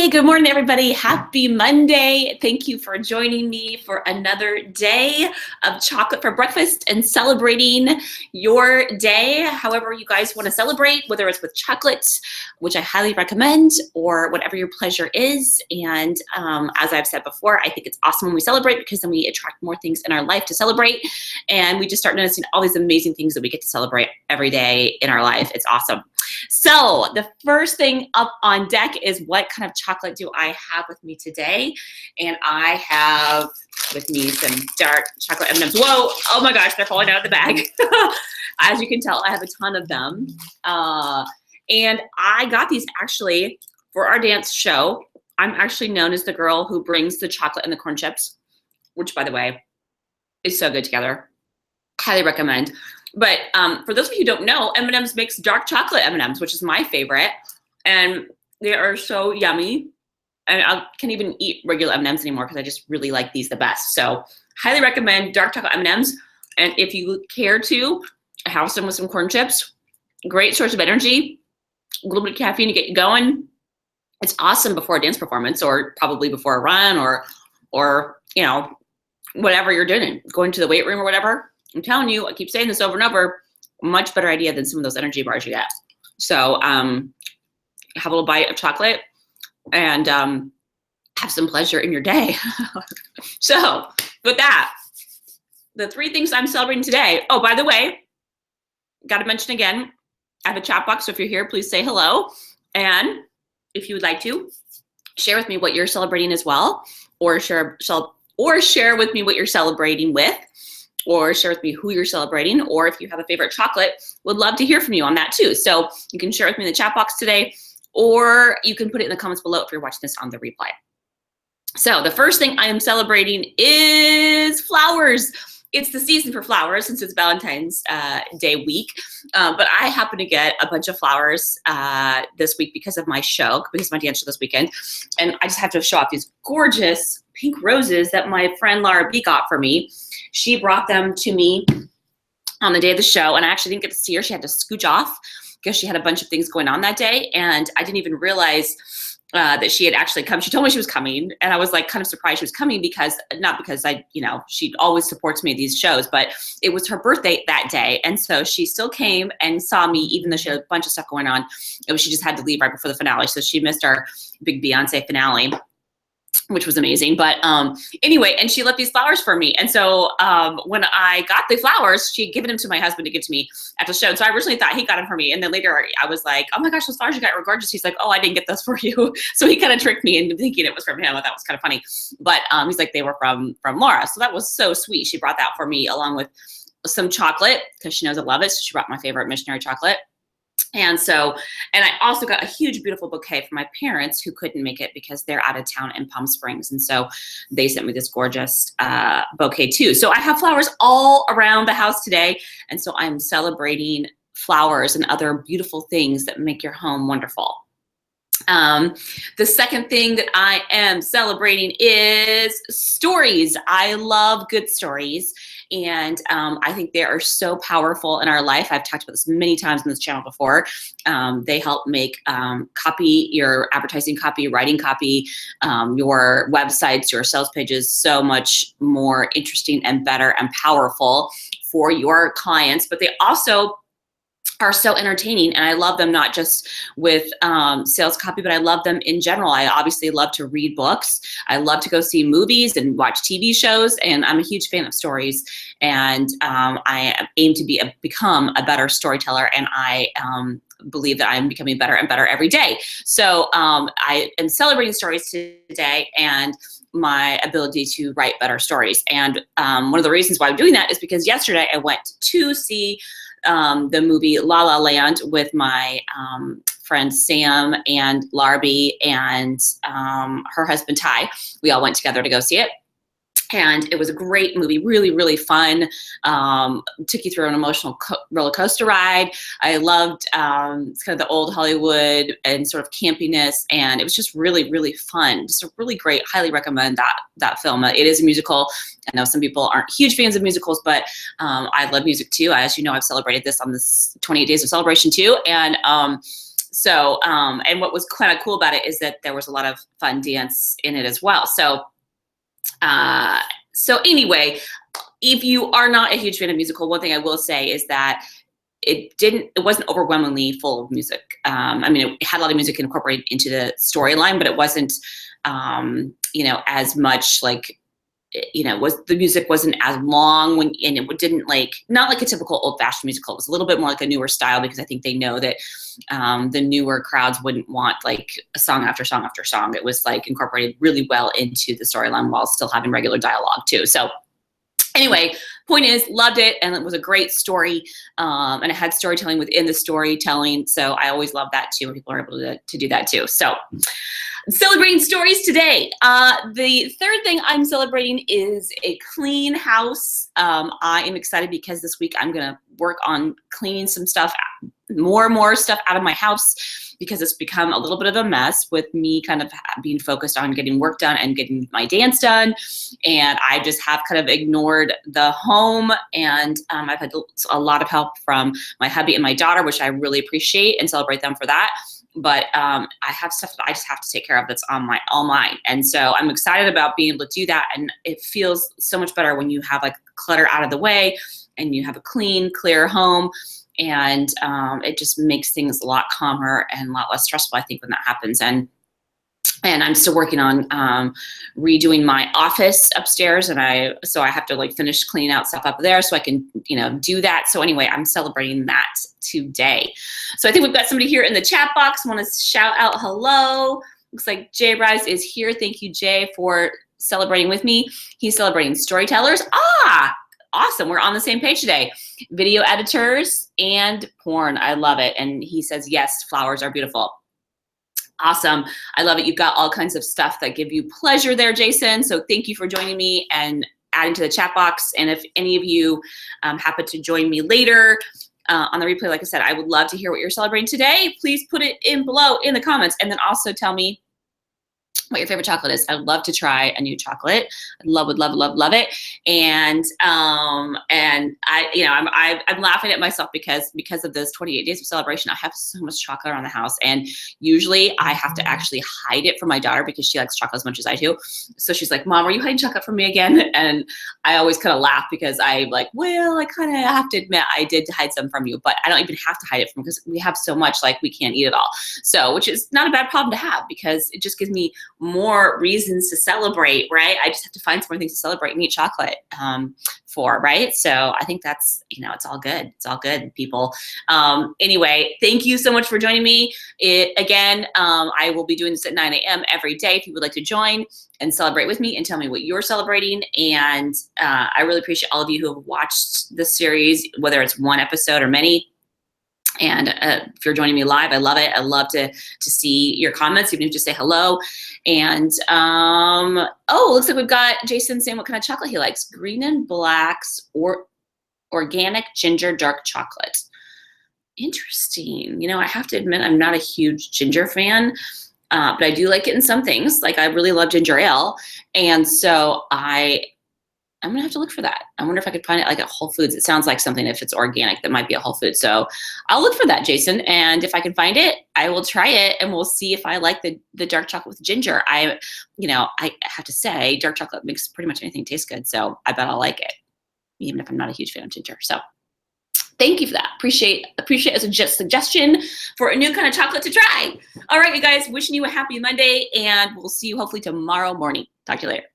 Hey, good morning, everybody. Happy Monday. Thank you for joining me for another day of chocolate for breakfast and celebrating your day, however you guys want to celebrate, whether it's with chocolate, which I highly recommend, or whatever your pleasure is. And as I've said before, I think it's awesome when we celebrate because then we attract more things in our life to celebrate. And we just start noticing all these amazing things that we get to celebrate every day in our life. It's awesome. So the first thing up on deck is what kind of chocolate do I have with me today? And I have with me some dark chocolate M&Ms. Whoa, oh my gosh, they're falling out of the bag. As you can tell, I have a ton of them. And I got these actually for our dance show. I'm actually known as the girl who brings the chocolate and the corn chips, which by the way, is so good together. Highly recommend. But for those of you who don't know, M&Ms makes dark chocolate M&Ms, which is my favorite. And they are so yummy. And I can't even eat regular M&Ms anymore because I just really like these the best. So highly recommend dark chocolate M&Ms. And if you care to, have some with some corn chips. Great source of energy. A little bit of caffeine to get you going. It's awesome before a dance performance or probably before a run or you know, whatever you're doing, going to the weight room or whatever. I'm telling you, I keep saying this over and over, much better idea than some of those energy bars you get. So have a little bite of chocolate and have some pleasure in your day. So with that, the three things I'm celebrating today. Oh, by the way, got to mention again, I have a chat box. So if you're here, please say hello. And if you would like to, share with me what you're celebrating as well, or share with me what you're celebrating with, or share with me who you're celebrating, or if you have a favorite chocolate, would love to hear from you on that too. So you can share with me in the chat box today, or you can put it in the comments below if you're watching this on the replay. So the first thing I am celebrating is flowers. It's the season for flowers since it's Valentine's Day week, but I happen to get a bunch of flowers this week because of my show, because of my dance show this weekend, and I just have to show off these gorgeous pink roses that my friend Laura B got for me. She brought them to me on the day of the show, and I actually didn't get to see her. She had to scooch off because she had a bunch of things going on that day, and I didn't even realize that she had actually come. She told me she was coming, and I was like kind of surprised she was coming because, not because she always supports me at these shows, but it was her birthday that day. And so she still came and saw me, even though she had a bunch of stuff going on. She just had to leave right before the finale. So she missed our big Beyonce finale, which was amazing. But anyway, and she left these flowers for me. And so when I got the flowers, she had given them to my husband to give to me at the show. And so I originally thought he got them for me. And then later I was like, oh my gosh, those flowers you got were gorgeous. He's like, oh, I didn't get those for you. So he kind of tricked me into thinking it was from him. I thought it was kind of funny. But he's like, they were from Laura. So that was so sweet. She brought that for me along with some chocolate because she knows I love it. So she brought my favorite missionary chocolate. And I also got a huge, beautiful bouquet for my parents who couldn't make it because they're out of town in Palm Springs. And so they sent me this gorgeous bouquet too. So I have flowers all around the house today. And so I'm celebrating flowers and other beautiful things that make your home wonderful. The second thing that I am celebrating is stories. I love good stories. And I think they are so powerful in our life. I've talked about this many times on this channel before. They help make copy, your advertising copy, writing copy, your websites, your sales pages so much more interesting and better and powerful for your clients. But they also are so entertaining, and I love them not just with sales copy, but I love them in general. I obviously love to read books. I love to go see movies and watch TV shows, and I'm a huge fan of stories. And I aim to become a better storyteller, and I believe that I'm becoming better and better every day. So I am celebrating stories today and my ability to write better stories. And one of the reasons why I'm doing that is because yesterday I went to see the movie La La Land with my friend Sam and Larby and her husband Ty. We all went together to go see it. And it was a great movie, really, really fun. Took you through an emotional roller coaster ride. I loved it's kind of the old Hollywood and sort of campiness, and it was just really, really fun. Just a really great, highly recommend that film. It is a musical. I know some people aren't huge fans of musicals, but I love music too. As you know, I've celebrated this on this 28 Days of Celebration too. And So, and what was kind of cool about it is that there was a lot of fun dance in it as well. So anyway, if you are not a huge fan of musical, one thing I will say is that it wasn't overwhelmingly full of music. I mean, it had a lot of music incorporated into the storyline, but it wasn't, as much like, the music wasn't as long and it didn't not like a typical old fashioned musical. It was a little bit more like a newer style, because I think they know that the newer crowds wouldn't want like a song after song after song. It was like incorporated really well into the storyline while still having regular dialogue too. So anyway, point is, loved it, and it was a great story, and it had storytelling within the storytelling. So I always love that too, when people are able to do that too. So celebrating stories today. The third thing I'm celebrating is a clean house. I am excited because this week I'm gonna work on cleaning some stuff, more and more stuff out of my house, because it's become a little bit of a mess with me kind of being focused on getting work done and getting my dance done. And I just have kind of ignored the home, and I've had a lot of help from my hubby and my daughter, which I really appreciate and celebrate them for that. But I have stuff that I just have to take care of that's all mine. And so I'm excited about being able to do that. And it feels so much better when you have like clutter out of the way and you have a clean, clear home. And it just makes things a lot calmer and a lot less stressful, I think, when that happens. And I'm still working on redoing my office upstairs, and so I have to like finish cleaning out stuff up there so I can, do that. So anyway, I'm celebrating that today. So I think we've got somebody here in the chat box. Want to shout out hello. Looks like Jay Rise is here. Thank you, Jay, for celebrating with me. He's celebrating storytellers. Awesome. We're on the same page today. Video editors and porn. I love it. And he says, yes, flowers are beautiful. Awesome. I love it. You've got all kinds of stuff that give you pleasure there, Jason. So thank you for joining me and adding to the chat box. And if any of you happen to join me later on the replay, like I said, I would love to hear what you're celebrating today. Please put it in below in the comments, and then also tell me what your favorite chocolate is. I'd love to try a new chocolate. I would love it. And I'm laughing at myself because of those 28 days of celebration, I have so much chocolate around the house. And usually I have to actually hide it from my daughter because she likes chocolate as much as I do. So she's like, Mom, are you hiding chocolate from me again? And I always kind of laugh because I'm like, well, I kind of have to admit I did hide some from you, but I don't even have to hide it from, because we have so much, like we can't eat it all. So, which is not a bad problem to have, because it just gives me more reasons to celebrate, right? I just have to find some more things to celebrate and eat chocolate for, right? So I think that's, it's all good. It's all good, people. Anyway, thank you so much for joining me. Again, I will be doing this at 9 a.m. every day if you would like to join and celebrate with me and tell me what you're celebrating. And I really appreciate all of you who have watched this series, whether it's one episode or many. And if you're joining me live, I love it. I love to see your comments, even if you just say hello. And looks like we've got Jason saying what kind of chocolate he likes. Green and blacks or organic ginger dark chocolate. Interesting. I have to admit, I'm not a huge ginger fan, but I do like it in some things. Like I really love ginger ale. And so I'm gonna have to look for that. I wonder if I could find it like at Whole Foods. It sounds like something, if it's organic, that might be at Whole Foods. So I'll look for that, Jason. And if I can find it, I will try it, and we'll see if I like the dark chocolate with ginger. I have to say, dark chocolate makes pretty much anything taste good. So I bet I'll like it, even if I'm not a huge fan of ginger. So thank you for that. Appreciate as a suggestion for a new kind of chocolate to try. All right, you guys, wishing you a happy Monday, and we'll see you hopefully tomorrow morning. Talk to you later.